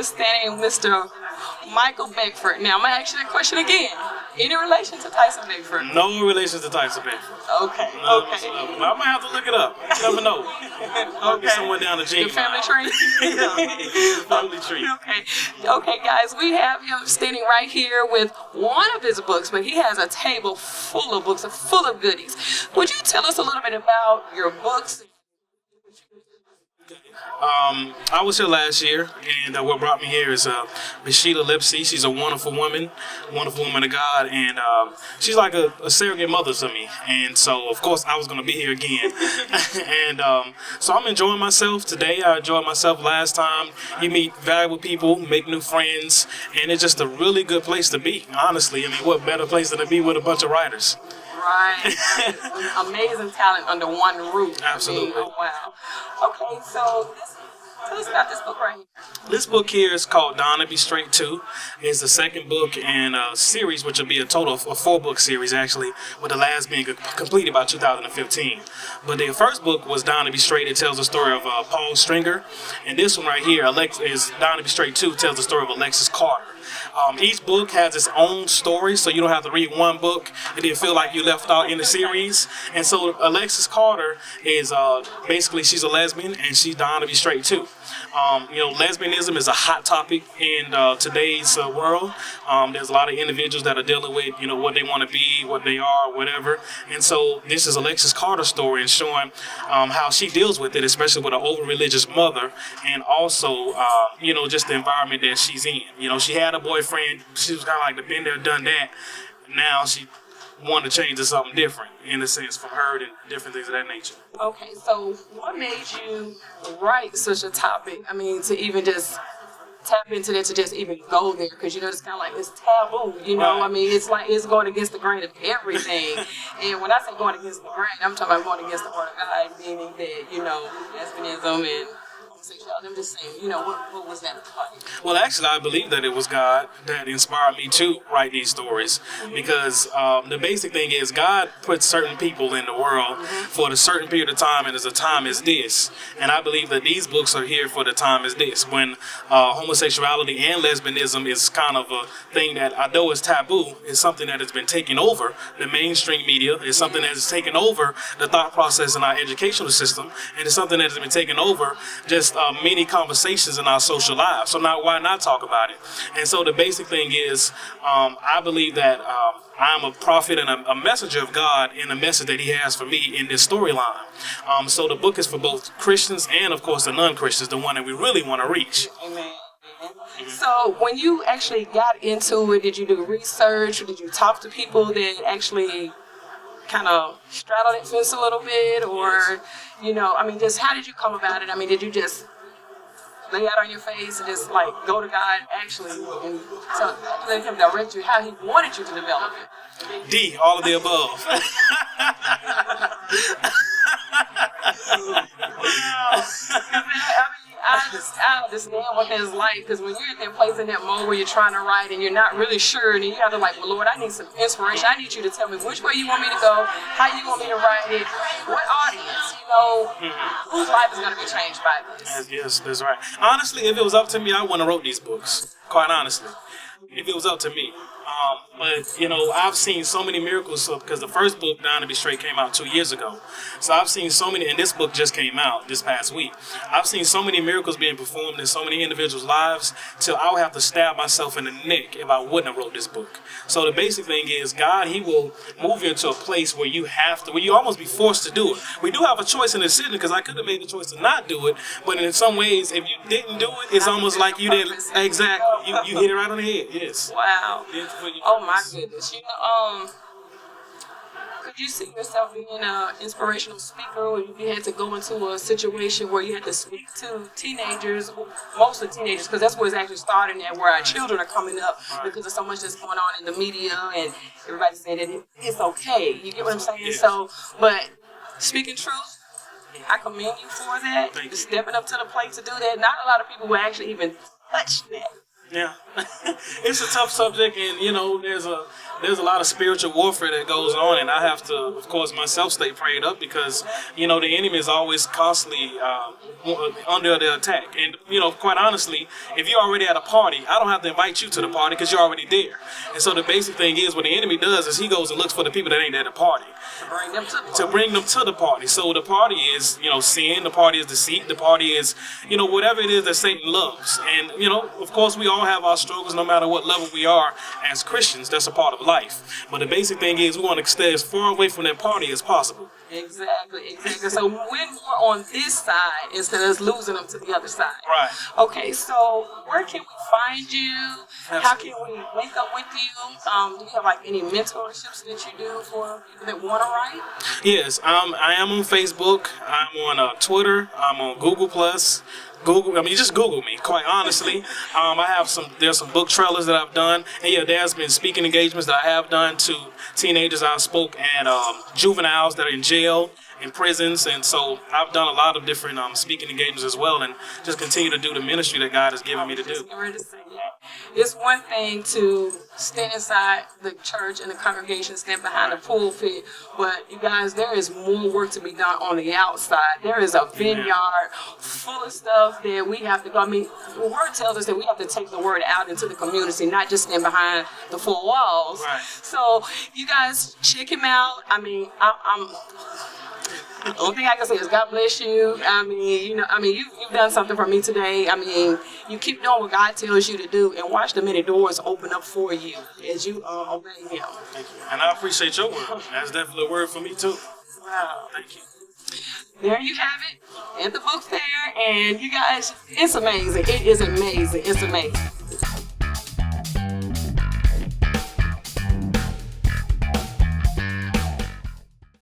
understanding Mr. Michael Beckford. Now, I'm going to ask you that question again. Any relation to Tyson Beckford? No relation to Tyson Beckford. Okay, No, okay. I might have to look it up. You never know. Okay. Somewhere down the gene The family line. tree? Yeah. Family tree. Okay, guys, we have him standing right here with one of his books, but he has a table full of books, full of goodies. Would you tell us a little bit about your books? I was here last year, and what brought me here is Miss Sheila Lipsy. She's a wonderful woman of God, and she's like a surrogate mother to me. And so, of course, I was going to be here again. And so I'm enjoying myself today. I enjoyed myself last time. You meet valuable people, make new friends, and it's just a really good place to be, honestly. I mean, what better place than to be with a bunch of writers? Right. Amazing talent under one roof. Absolutely. I mean, oh, wow. Okay, so tell us about this book right here. This book here is called Down to Be Straight 2. It's the second book in a series, which will be a total of a 4-book series, actually, with the last being completed by 2015. But the first book was Down to Be Straight. It tells the story of Paul Stringer. And this one right here, is Down to Be Straight 2, tells the story of Alexis Carter. Each book has its own story, so you don't have to read one book and then feel like you left out in the series. And so Alexis Carter is basically, she's a lesbian and she's down to be straight too. Lesbianism is a hot topic in today's world. There's a lot of individuals that are dealing with, what they want to be, what they are, whatever. And so this is Alexis Carter's story and showing how she deals with it, especially with an over-religious mother, and also, just the environment that she's in. She had a boyfriend. She was kind of like the been there, done that. Now she wanted to change to something different, in a sense, from her and different things of that nature. Okay, so what made you write such a topic? I mean, to even just tap into that, to just even go there, because it's kind of like it's taboo. Right. I mean, it's like it's going against the grain of everything. And when I say going against the grain, I'm talking about going against the word of God, meaning that lesbianism and homosexuality. I'm just saying, what was that like? Well, actually, I believe that it was God that inspired me to write these stories, because the basic thing is God puts certain people in the world for a certain period of time, and as a time as this. And I believe that these books are here for the time as this, when homosexuality and lesbianism is kind of a thing that, although it's taboo, is something that has been taking over the mainstream media. It's something that has taken over the thought process in our educational system, and it's something that has been taken over just many conversations in our social lives. So now, why not talk about it? And so the basic thing is, I believe that I'm a prophet and a messenger of God in a message that he has for me in this storyline. So the book is for both Christians and, of course, the non-Christians, the one that we really want to reach. Amen. So when you actually got into it, did you do research, or did you talk to people that actually kind of straddle that fence a little bit, or, just how did you come about it? I mean, did you just lay out on your face and just like go to God actually and let him direct you how he wanted you to develop it? D, all of the above. I understand what that's like, because when you're in that place, in that mode where you're trying to write and you're not really sure, and you have to well, Lord, I need some inspiration. I need you to tell me which way you want me to go, how you want me to write it, what audience, whose life is going to be changed by this. Yes, that's right. Honestly, if it was up to me, I wouldn't have wrote these books, quite honestly. If it was up to me. But, I've seen so many miracles, because the first book, Down to Be Straight, came out 2 years ago. So I've seen so many, and this book just came out this past week. I've seen so many miracles being performed in so many individuals' lives, till I would have to stab myself in the neck if I wouldn't have wrote this book. So the basic thing is, God, he will move you into a place where you almost be forced to do it. We do have a choice in the decision, because I could have made the choice to not do it, but in some ways, if you didn't do it, it's almost like you didn't. Exactly. You hit it right on the head. Yes. Wow. Oh my goodness. Could you see yourself being an inspirational speaker, or if you had to go into a situation where you had to speak to teenagers, mostly teenagers, because that's where it's actually starting at, where our children are coming up, because there's so much that's going on in the media, and everybody's saying that it's okay. You get what I'm saying? Yes. So, but speaking truth, I commend you for that. Stepping up to the plate to do that. Not a lot of people will actually even touch that. Yeah, it's a tough subject, and there's a lot of spiritual warfare that goes on, and I have to, of course, myself stay prayed up because the enemy is always constantly under the attack. And quite honestly, if you're already at a party, I don't have to invite you to the party because you're already there. And so the basic thing is, what the enemy does is he goes and looks for the people that ain't at the party. To bring them to the party. So the party is, sin. The party is deceit. The party is, whatever it is that Satan loves. And, of course, we all have our struggles no matter what level we are as Christians. That's a part of life. But the basic thing is we want to stay as far away from that party as possible. Exactly. So when we're on this side instead of us losing them to the other side. Right. Okay, so where can we find you? How can we link up with you? Do you have any mentorships that you do for people that want to write? Yes, I am on Facebook. I'm on Twitter. I'm on Google+. Just Google me, quite honestly. There's some book trailers that I've done. And there's been speaking engagements that I have done to teenagers. I've spoke and juveniles that are in jail, in prisons. And so I've done a lot of different speaking engagements as well, and just continue to do the ministry that God has given me to do. It's one thing to stand inside the church and the congregation, stand behind the pulpit, but you guys, there is more work to be done on the outside. There is a vineyard full of stuff that we have to go. The word tells us that we have to take the word out into the community, not just stand behind the four walls. Right. So you guys check him out. The only thing I can say is God bless you. You've done something for me today. You keep doing what God tells you to do and watch the many doors open up for you as you obey Him. Thank you. And I appreciate your word. That's definitely a word for me too. Wow. Thank you. There you have it at the book fair. And you guys, it's amazing. It is amazing. It's amazing.